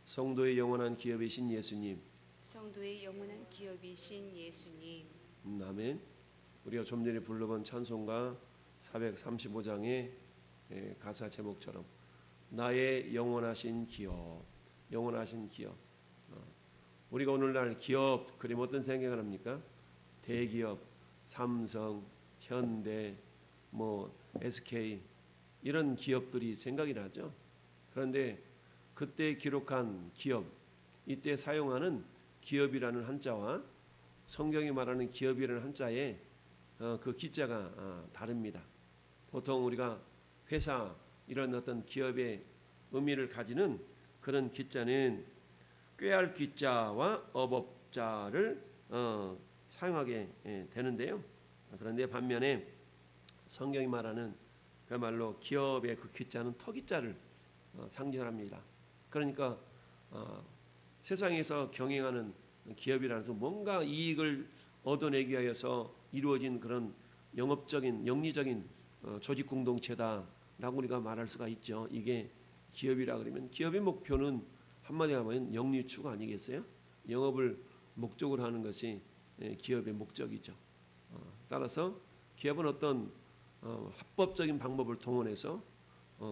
성도의 영원한 기업이신 예수님. 성도의 영원한 기업이신 예수님. 아멘. 우리가 좀 전에 불러본 찬송가 435장의 가사 제목처럼 나의 영원하신 기업, 영원하신 기업. 우리가 오늘날 기업 그림 어떤 생각을 합니까? 대기업, 삼성, 현대, SK 이런 기업들이 생각이 나죠. 그런데 그때 기록한 기업, 이때 사용하는 기업이라는 한자와 성경이 말하는 기업이라는 한자의 그 기자가 다릅니다. 보통 우리가 회사 이런 어떤 기업의 의미를 가지는 그런 기자는 꾀할 기자와 업업자를 사용하게 되는데요. 그런데 반면에 성경이 말하는 그야말로 기업의 그 기자는 터기자를 상징합니다. 그러니까 세상에서 경영하는 기업이라는 것은 뭔가 이익을 얻어내기 위해서 이루어진 그런 영업적인 영리적인 조직 공동체다라고 우리가 말할 수가 있죠. 이게 기업이라 그러면 기업의 목표는 한마디로 하면 영리추구 아니겠어요? 영업을 목적으로 하는 것이 기업의 목적이죠. 따라서 기업은 어떤 합법적인 방법을 동원해서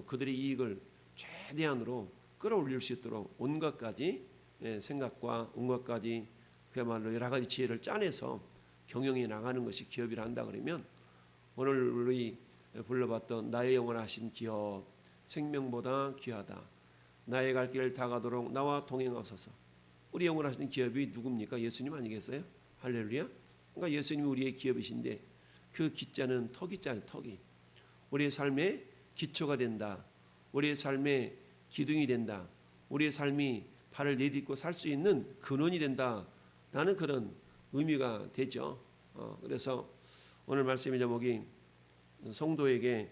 그들의 이익을 최대한으로 끌어올릴 수 있도록 온갖 가지 생각과 온갖 가지 그야말로 여러 가지 지혜를 짜내서 경영해 나가는 것이 기업이라 한다 그러면 오늘 우리 불러봤던 나의 영원하신 기업, 생명보다 귀하다. 나의 갈 길을 다 가도록 나와 동행하소서. 우리 영원하신 기업이 누굽니까? 예수님 아니겠어요? 할렐루야. 그러니까 예수님이 우리의 기업이신데 그 기자는 터기자는 터기. 우리의 삶의 기초가 된다. 우리의 삶의 기둥이 된다. 우리의 삶이 발을 내딛고 살 수 있는 근원이 된다라는 그런 의미가 되죠. 그래서 오늘 말씀의 제목이 성도에게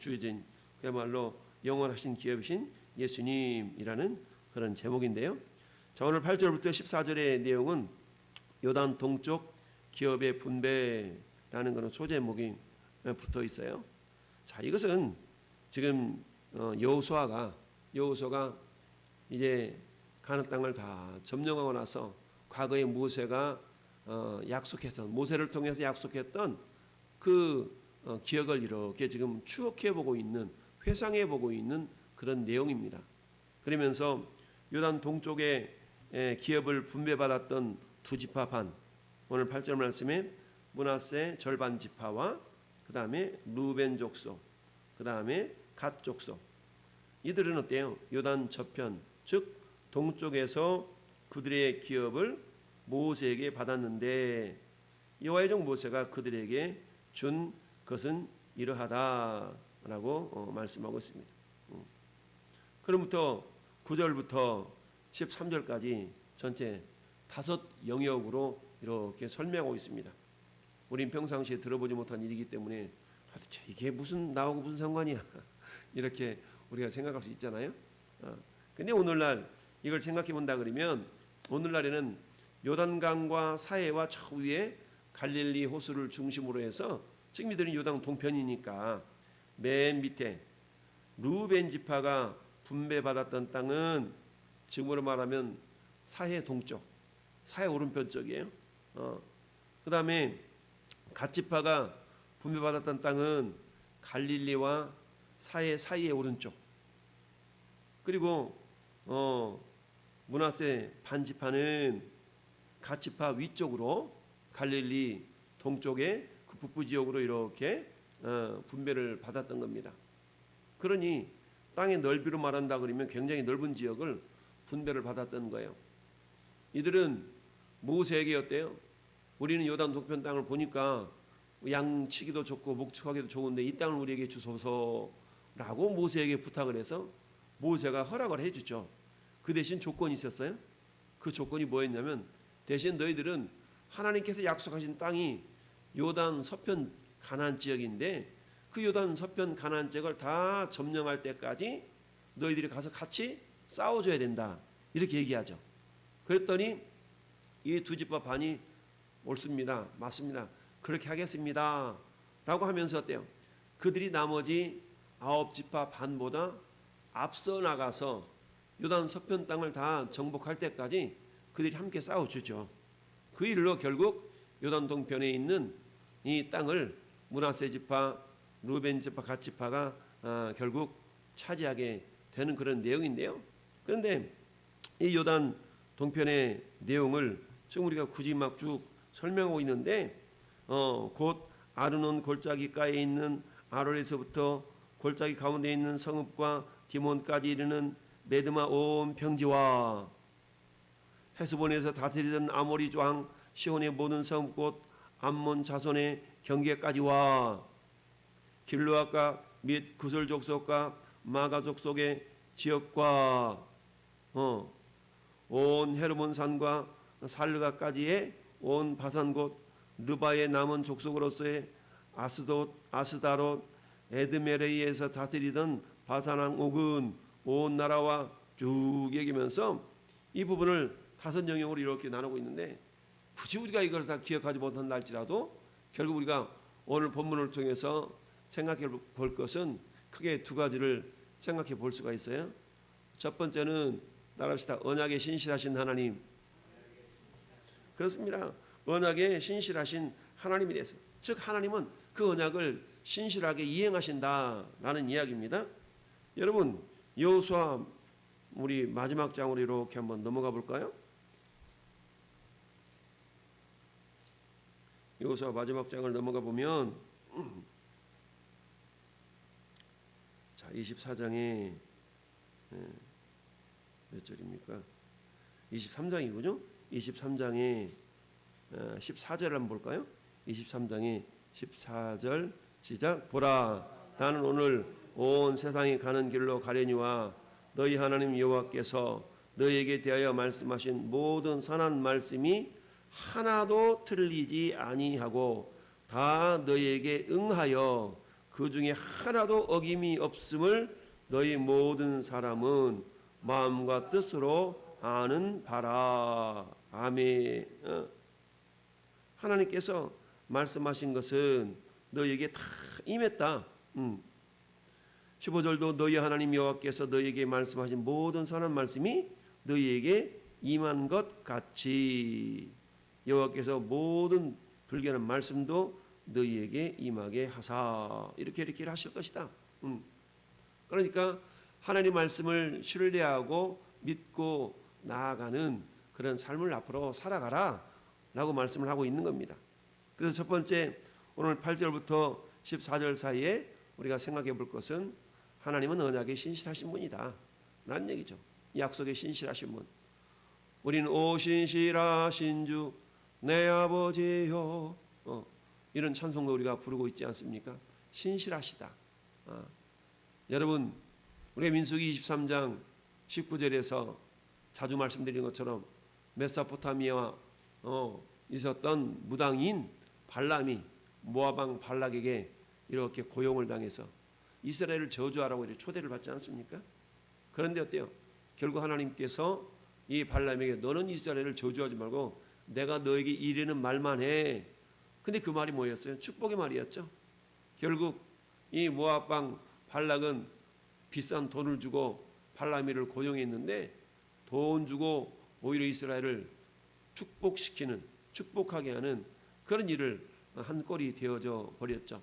주어진 그야말로 영원하신 기업이신 예수님이라는 그런 제목인데요. 자, 오늘 8절부터 14절의 내용은 요단 동쪽 기업의 분배라는 그런 소제목이 붙어 있어요. 자, 이것은 지금 여호수아가 이제 가나안 땅을 다 점령하고 나서 과거에 모세가 약속했던 모세를 통해서 약속했던 그 기억을 이렇게 지금 추억해 보고 있는 회상해 보고 있는 그런 내용입니다. 그러면서 요단 동쪽에 기업을 분배받았던 두 지파 반, 오늘 8절 말씀에 므낫세 절반 지파와 그 다음에 루벤 족속, 그 다음에 갓 족속. 이들은 어때요? 요단 저편, 즉 동쪽에서 그들의 기업을 모세에게 받았는데 여호와의 종 모세가 그들에게 준 것은 이러하다라고 말씀하고 있습니다. 그럼부터 9절부터 13절까지 전체 5 영역으로 이렇게 설명하고 있습니다. 우린 평상시에 들어보지 못한 일이기 때문에 도대체 이게 나하고 무슨 상관이야 이렇게 우리가 생각할 수 있잖아요. 근데 오늘날 이걸 생각해 본다 그러면 오늘날에는 요단강과 사해와 저 위에 갈릴리 호수를 중심으로 해서 지금 이들은 요단 동편이니까 맨 밑에 루벤 지파가 분배받았던 땅은 지금으로 말하면 사해 동쪽, 사해 오른편 쪽이에요. 그 다음에 갓 지파가 분배받았던 땅은 갈릴리와 사해 사이의 오른쪽. 그리고 므낫세 반 지파는 갓 지파 위쪽으로 갈릴리 동쪽의 그 북부 지역으로 이렇게 분배를 받았던 겁니다. 그러니 땅의 넓이로 말한다 그러면 굉장히 넓은 지역을 분배를 받았던 거예요. 이들은 모세에게 어때요? 우리는 요단 동편 땅을 보니까 양치기도 좋고 목축하기도 좋은데 이 땅을 우리에게 주소서라고 모세에게 부탁을 해서 모세가 허락을 해주죠. 그 대신 조건이 있었어요. 그 조건이 뭐였냐면 대신 너희들은 하나님께서 약속하신 땅이 요단 서편 가나안 지역인데 그 요단 서편 가나안 지역을 다 점령할 때까지 너희들이 가서 같이 싸워줘야 된다 이렇게 얘기하죠. 그랬더니 이 두 지파 반이 옳습니다, 맞습니다, 그렇게 하겠습니다 라고 하면서 어때요? 그들이 나머지 9지파 반보다 앞서 나가서 요단 서편 땅을 다 정복할 때까지 그들이 함께 싸워주죠. 그 일로 결국 요단 동편에 있는 이 땅을 므낫세 지파, 루벤 지파, 갓 지파가 결국 차지하게 되는 그런 내용인데요. 그런데 이 요단 동편의 내용을 지금 우리가 굳이 막 쭉 설명하고 있는데 곧 아르논 골짜기가에 있는 아롤에서부터 골짜기 가운데 있는 성읍과 디몬까지 이르는 메드마 온 평지와 헤스본에서 다스리던 아모리 왕 시온의 모든 성읍 곧 암몬 자손의 경계까지와 길르앗과 및 구설 족속과 마가 족속의 지역과 온 헤르몬 산과 살르가까지의 온 바산 곧 르바의 남은 족속으로서의 아스다롯 에드메레이에서 다스리던 바산왕 옥은 온 나라와 쭉 얘기하면서 이 부분을 5영역으로 이렇게 나누고 있는데 굳이 우리가 이걸 다 기억하지 못한다 할지라도 결국 우리가 오늘 본문을 통해서 생각해 볼 것은 크게 2가지를 생각해 볼 수가 있어요. 첫 번째는 따라합시다. 언약에 신실하신 하나님. 그렇습니다. 언약에 신실하신 하나님에 대해서, 즉 하나님은 그 언약을 신실하게 이행하신다라는 이야기입니다. 여러분 여호수아 우리 마지막 장으로 이렇게 한번 넘어가 볼까요? 여호수아 마지막 장을 넘어가 보면 자 24장에 몇 절입니까? 23장이군요. 23장에 14절을 한번 볼까요? 23장에 14절 시작. 보라 나는 오늘 온 세상이 가는 길로 가려니와 너희 하나님 여호와께서 너희에게 대하여 말씀하신 모든 선한 말씀이 하나도 틀리지 아니하고 다 너희에게 응하여 그 중에 하나도 어김이 없음을 너희 모든 사람은 마음과 뜻으로 아는 바라. 아멘. 하나님께서 말씀하신 것은 너희에게 다 임했다. 15절도 너희 하나님 여호와께서 너희에게 말씀하신 모든 선한 말씀이 너희에게 임한 것 같이 여호와께서 모든 불견한 말씀도 너희에게 임하게 하사 이렇게 하실 것이다. 그러니까 하나님 말씀을 신뢰하고 믿고 나아가는 그런 삶을 앞으로 살아가라 라고 말씀을 하고 있는 겁니다. 그래서 첫 번째 오늘 8절부터 14절 사이에 우리가 생각해 볼 것은 하나님은 언약에 신실하신 분이다 라는 얘기죠. 약속에 신실하신 분. 우리는 오 신실하신 주 내 아버지요 이런 찬송도 우리가 부르고 있지 않습니까? 신실하시다. 여러분 우리가 민수기 23장 19절에서 자주 말씀드린 것처럼 메소포타미아와 있었던 무당인 발람이 모압 발락에게 이렇게 고용을 당해서 이스라엘을 저주하라고 이렇게 초대를 받지 않습니까? 그런데 어때요? 결국 하나님께서 이 발람에게 너는 이스라엘을 저주하지 말고 내가 너에게 이르는 말만 해. 근데 그 말이 뭐였어요? 축복의 말이었죠. 결국 이 모압 왕 발락은 비싼 돈을 주고 발람이를 고용했는데 돈 주고 오히려 이스라엘을 축복하게 하는 그런 일을 한 꼴이 되어져 버렸죠.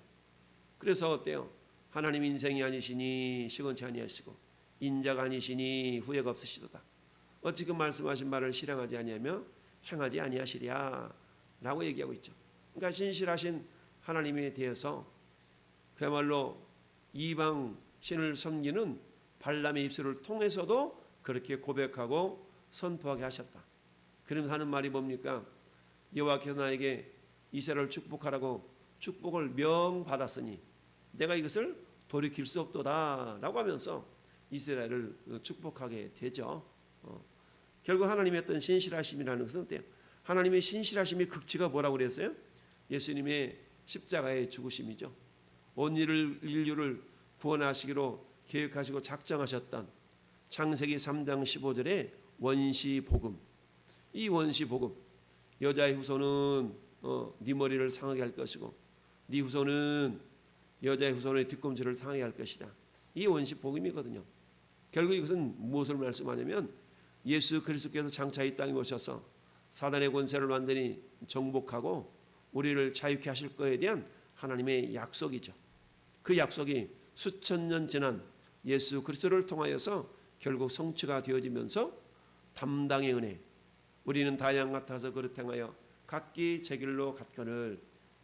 그래서 어때요? 하나님 인생이 아니시니 시건치 아니하시고 인자가 아니시니 후회가 없으시도다. 어찌 그 말씀하신 말을 실행하지 아니하며 행하지 아니하시랴 라고 얘기하고 있죠. 그러니까 신실하신 하나님에 대해서 그야말로 이방 신을 섬기는 발람의 입술을 통해서도 그렇게 고백하고 선포하게 하셨다. 그러면서 하는 말이 뭡니까? 여호와께서 나에게 이스라엘을 축복하라고 축복을 명받았으니 내가 이것을 돌이킬 수 없도다 라고 하면서 이스라엘을 축복하게 되죠. 결국 하나님의 어떤 신실하심이라는 것은 어때요? 하나님의 신실하심의 극치가 뭐라고 그랬어요? 예수님의 십자가의 죽으심이죠. 온 인류를 구원하시기로 계획하시고 작정하셨던 창세기 3장 15절의 원시복음. 이 원시복음, 여자의 후손은 네 머리를 상하게 할 것이고 네 후손은 여자의 후손의 뒤꿈치를 상하게 할 것이다. 이 원시복음이거든요. 결국 이것은 무엇을 말씀하냐면 예수 그리스도께서 장차 이 땅에 오셔서 사단의 권세를 완전히 정복하고 우리를 자유케 하실 것에 대한 하나님의 약속이죠. 그 약속이 수천 년 지난 예수 그리스도를 통하여서 결국 성취가 되어지면서 담당의 은혜, 우리는 다 양 같아서 그릇 행하여 각기 제 길로 갔거늘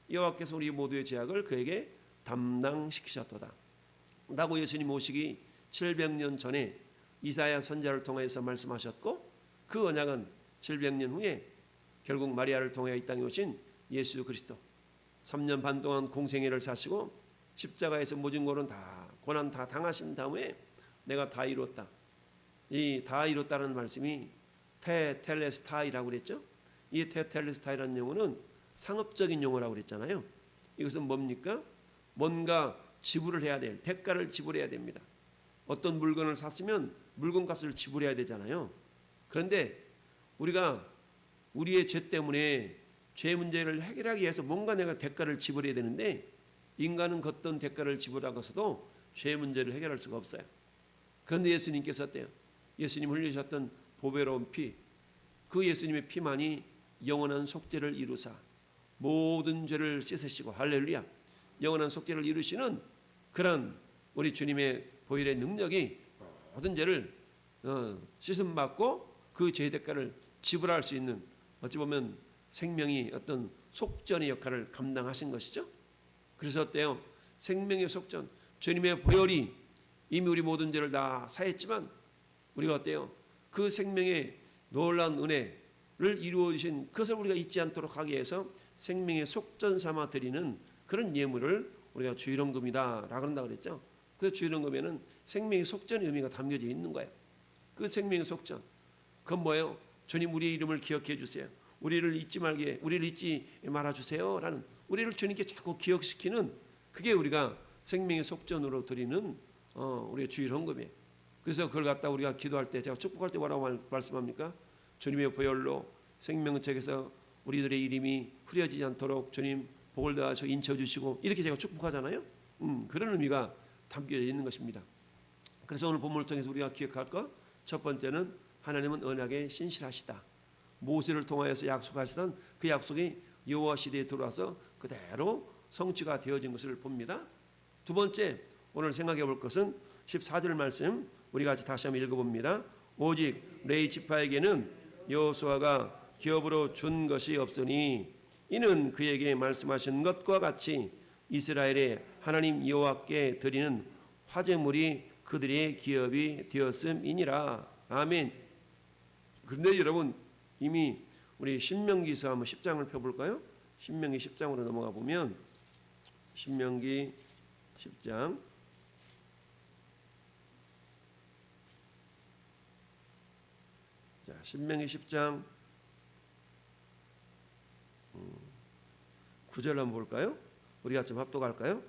여호와께서 우리 모두의 죄악을 그에게 담당시키셨도다 라고 예수님 오시기 700년 전에 이사야 선지자를 통해서 말씀하셨고, 그 언약은 700년 후에 결국 마리아를 통해 이 땅에 오신 예수 그리스도 3년 반 동안 공생애를 사시고 십자가에서 모진 고난 다 당하신 다음에 내가 다 이뤘다. 이 다 이뤘다는 말씀이 테텔레스타이라고 그랬죠. 이 테텔레스타이라는 용어는 상업적인 용어라고 그랬잖아요. 이것은 뭡니까? 뭔가 지불을 해야 될, 대가를 지불해야 됩니다. 어떤 물건을 샀으면 물건값을 지불해야 되잖아요. 그런데 우리가 우리의 죄 때문에 죄 문제를 해결하기 위해서 뭔가 내가 대가를 지불해야 되는데, 인간은 어떤 대가를 지불하고서도 죄 문제를 해결할 수가 없어요. 그런데 예수님께서 어때요? 예수님 흘리셨던 보배로운 피, 그 예수님의 피만이 영원한 속죄를 이루사 모든 죄를 씻으시고, 할렐루야, 영원한 속죄를 이루시는 그런 우리 주님의 보혈의 능력이 모든 죄를 씻음받고 그 죄의 대가를 지불할 수 있는, 어찌 보면 생명이 어떤 속전의 역할을 감당하신 것이죠. 그래서 어때요? 생명의 속전, 주님의 보혈이 이미 우리 모든 죄를 다 사했지만 우리가 어때요? 그 생명의 놀라운 은혜를 이루어 주신 그것을 우리가 잊지 않도록 하기 위해서 생명의 속전 삼아 드리는 그런 예물을 우리가 주일헌금이다 라고 한다고 그랬죠. 그 주일헌금에는 생명의 속전의 의미가 담겨져 있는 거예요. 그 생명의 속전, 그건 뭐예요? 주님, 우리의 이름을 기억해 주세요. 우리를 잊지 말아 주세요 라는, 우리를 주님께 자꾸 기억시키는, 그게 우리가 생명의 속전으로 드리는 우리의 주일헌금이에요. 그래서 그걸 갖다 우리가 기도할 때, 제가 축복할 때 뭐라고 말씀합니까? 주님의 보혈로 생명책에서 우리들의 이름이 흐려지지 않도록 주님 복을 더하셔 인쳐주시고, 이렇게 제가 축복하잖아요. 그런 의미가 담겨져 있는 것입니다. 그래서 오늘 본문을 통해서 우리가 기억할 것, 첫 번째는 하나님은 언약에 신실하시다. 모세를 통하여서 약속하시던 그 약속이 여호와 시대에 들어와서 그대로 성취가 되어진 것을 봅니다. 두 번째, 오늘 생각해 볼 것은 14절 말씀 우리 같이 다시 한번 읽어봅니다. 오직 레위 지파에게는 여호수아가 기업으로 준 것이 없으니 이는 그에게 말씀하신 것과 같이 이스라엘의 하나님 여호와께 드리는 화제물이 그들의 기업이 되었음이니라. 아멘. 그런데 여러분, 이미 우리 신명기서 한번 10장을 펴볼까요? 신명기 10장으로 넘어가 보면, 신명기 10장 신명기 10장 9절 한번 볼까요? 우리가 좀 합독할까요?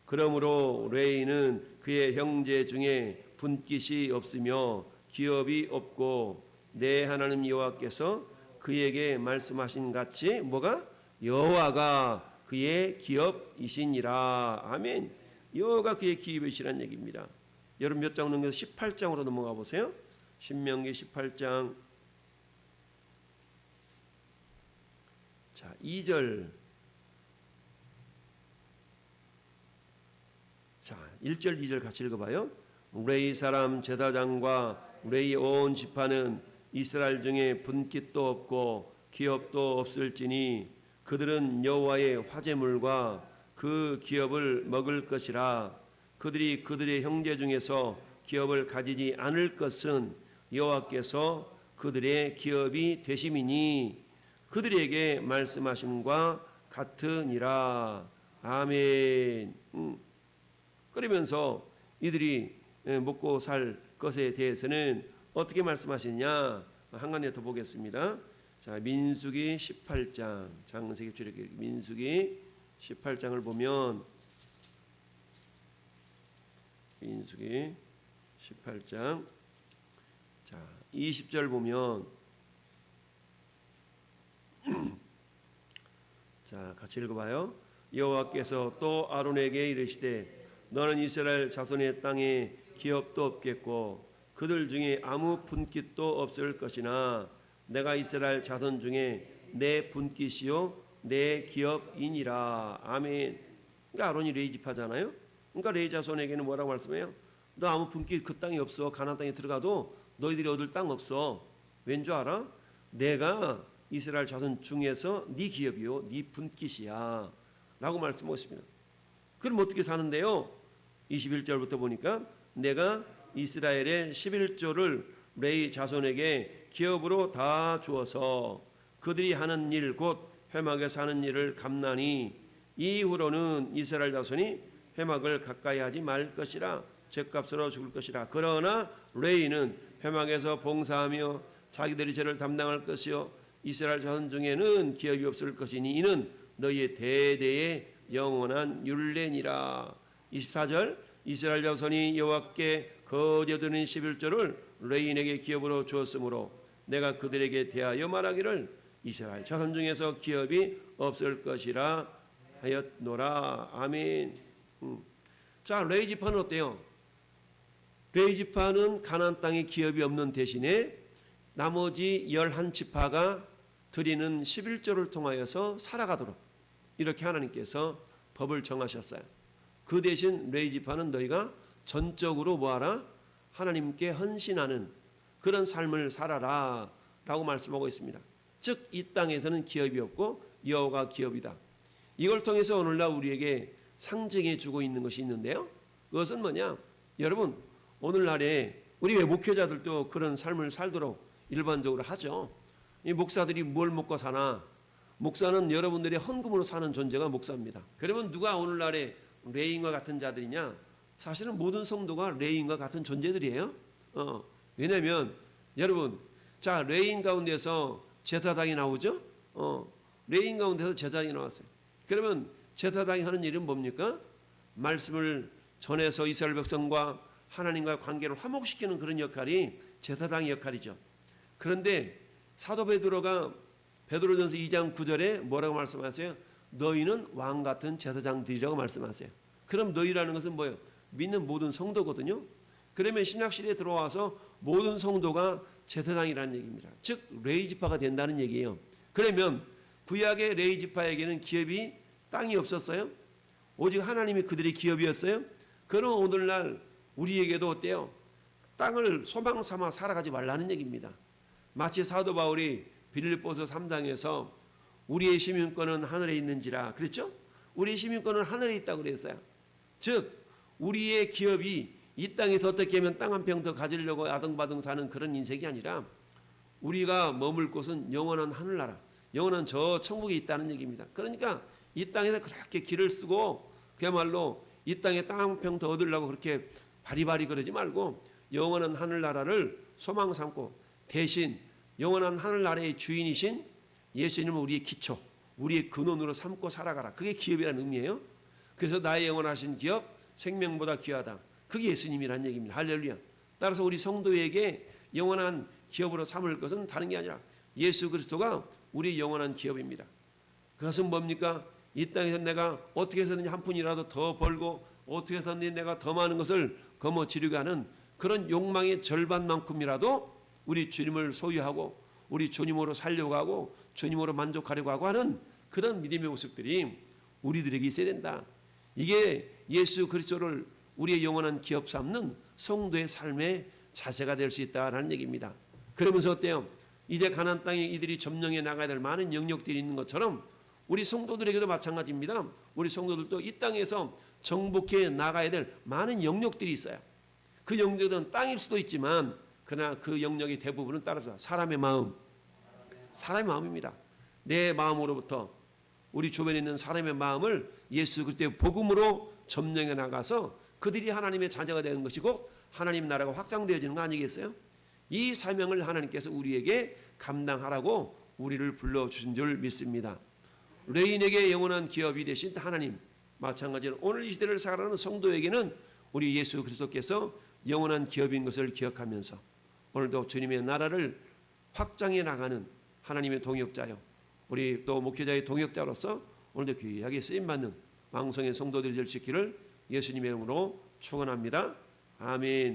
그러므로 레위는 그의 형제 중에 분깃이 없으며 기업이 없고 내 하나님 여호와께서 그에게 말씀하신 같이 뭐가? 여호와가 그의 기업이시니라. 아멘. 여호와가 그의 기업이시란 얘기입니다. 여러분 몇 장 넘겨서 18장으로 넘어가 보세요. 신명기 18장 2절 1절 2절 같이 읽어봐요. 레위 사람 제사장과 레위 온 지파는 이스라엘 중에 분깃도 없고 기업도 없을지니 그들은 여호와의 화제물과 그 기업을 먹을 것이라. 그들이 그들의 형제 중에서 기업을 가지지 않을 것은 여호와께서 그들의 기업이 되심이니 그들에게 말씀하심과 같으니라. 아멘. 그러면서 이들이 먹고 살 것에 대해서는 어떻게 말씀하시냐, 한 가지 더 보겠습니다. 자, 민수기 18장, 장세기 출애굽기 민수기 18장을 보면, 민수기 18장 자 20절 보면, 자 같이 읽어봐요. 여호와께서 또 아론에게 이르시되 너는 이스라엘 자손의 땅에 기업도 없겠고 그들 중에 아무 분깃도 없을 것이나 내가 이스라엘 자손 중에 내 분깃이요 내 기업이니라. 아멘. 그러니까 아론이 레위 지파잖아요. 그러니까 레위 자손에게는 뭐라고 말씀해요? 너 아무 분깃 그 땅이 없어. 가나안 땅에 들어가도 너희들이 얻을 땅 없어. 왠 줄 알아? 내가 이스라엘 자손 중에서 네 기업이요 네 분깃이야 라고 말씀하고 있습니다. 그럼 어떻게 사는데요? 21절부터 보니까 내가 이스라엘의 11조를 레위 자손에게 기업으로 다 주어서 그들이 하는 일 곧 회막에서 하는 일을 감나니 이후로는 이스라엘 자손이 회막을 가까이 하지 말 것이라 죗값으로 죽을 것이라. 그러나 레위는 회막에서 봉사하며 자기들이 죄를 담당할 것이요 이스라엘 자손 중에는 기업이 없을 것이니 이는 너희의 대대의 영원한 율례니라. 24절 이스라엘 자손이 여호와께 거저드린 11조를 레위인에게 기업으로 주었으므로 내가 그들에게 대하여 말하기를 이스라엘 자손 중에서 기업이 없을 것이라 하였노라. 아멘. 자, 레위 지파는 어때요? 레위 지파는 가나안 땅에 기업이 없는 대신에 나머지 11지파가 드리는 11조를 통하여서 살아가도록 이렇게 하나님께서 법을 정하셨어요. 그 대신 레위 지파는 너희가 전적으로 뭐하라? 하나님께 헌신하는 그런 삶을 살아라 라고 말씀하고 있습니다. 즉 이 땅에서는 기업이 없고 여호와가 기업이다. 이걸 통해서 오늘날 우리에게 상징해 주고 있는 것이 있는데요. 그것은 뭐냐? 여러분 오늘날에 우리 왜 목회자들도 그런 삶을 살도록 일반적으로 하죠. 이 목사들이 뭘 먹고 사나? 목사는 여러분들의 헌금으로 사는 존재가 목사입니다. 그러면 누가 오늘날에 레위인과 같은 자들이냐? 사실은 모든 성도가 레위인과 같은 존재들이에요. 왜냐하면 여러분 자 레위인 가운데서 제사장이 나오죠. 레위인 가운데서 제사장이 나왔어요. 그러면 제사장이 하는 일은 뭡니까? 말씀을 전해서 이스라엘 백성과 하나님과의 관계를 화목시키는 그런 역할이 제사장의 역할이죠. 그런데 사도 베드로가 베드로전서 2장 9절에 뭐라고 말씀하세요? 너희는 왕 같은 제사장들이라고 말씀하세요. 그럼 너희라는 것은 뭐예요? 믿는 모든 성도거든요. 그러면 신약시대에 들어와서 모든 성도가 제사장이라는 얘기입니다. 즉 레위 지파가 된다는 얘기예요. 그러면 구약의 레위 지파에게는 기업이 땅이 없었어요? 오직 하나님이 그들의 기업이었어요? 그럼 오늘날 우리에게도 어때요? 땅을 소망 삼아 살아가지 말라는 얘기입니다. 마치 사도 바울이 빌립보서 3장에서 우리의 시민권은 하늘에 있는지라 그랬죠? 우리의 시민권은 하늘에 있다고 그랬어요. 즉 우리의 기업이 이 땅에서 어떻게 하면 땅 한 평 더 가지려고 아등바등 사는 그런 인생이 아니라 우리가 머물 곳은 영원한 하늘나라, 영원한 저 천국에 있다는 얘기입니다. 그러니까 이 땅에서 그렇게 길을 쓰고 그야말로 이 땅에 땅 한 평 더 얻으려고 그렇게 바리바리 그러지 말고 영원한 하늘나라를 소망 삼고 대신 영원한 하늘나라의 주인이신 예수님은 우리의 기초, 우리의 근원으로 삼고 살아가라. 그게 기업이라는 의미예요. 그래서 나의 영원하신 기업 생명보다 귀하다. 그게 예수님이라는 얘기입니다. 할렐루야. 따라서 우리 성도에게 영원한 기업으로 삼을 것은 다른 게 아니라 예수 그리스도가 우리 영원한 기업입니다. 그것은 뭡니까? 이 땅에서 내가 어떻게 해서든지 한 푼이라도 더 벌고 어떻게 해서든지 내가 더 많은 것을 거머쥐려고 하는 그런 욕망의 절반만큼이라도 우리 주님을 소유하고 우리 주님으로 살려고 하고 주님으로 만족하려고 하고 하는 그런 믿음의 모습들이 우리들에게 있어야 된다. 이게 예수 그리스도를 우리의 영원한 기업 삼는 성도의 삶의 자세가 될 수 있다라는 얘기입니다. 그러면서 어때요? 이제 가나안 땅에 이들이 점령해 나가야 될 많은 영역들이 있는 것처럼 우리 성도들에게도 마찬가지입니다. 우리 성도들도 이 땅에서 정복해 나가야 될 많은 영역들이 있어요. 그 영역은 땅일 수도 있지만 그러나 그 영역의 대부분은 따라서 사람의 마음입니다. 내 마음으로부터 우리 주변에 있는 사람의 마음을 예수 그리스도의 복음으로 점령해 나가서 그들이 하나님의 자녀가 되는 것이고 하나님 나라가 확장되어지는 거 아니겠어요? 이 사명을 하나님께서 우리에게 감당하라고 우리를 불러주신 줄 믿습니다. 레인에게 영원한 기업이 되신 하나님, 마찬가지로 오늘 이 시대를 살아가는 성도에게는 우리 예수 그리스도께서 영원한 기업인 것을 기억하면서 오늘도 주님의 나라를 확장해 나가는 하나님의 동역자요, 우리 또 목회자의 동역자로서 오늘도 귀하게 쓰임받는 왕성의 성도들이 될 수 있기를 예수님의 이름으로 축원합니다. 아멘.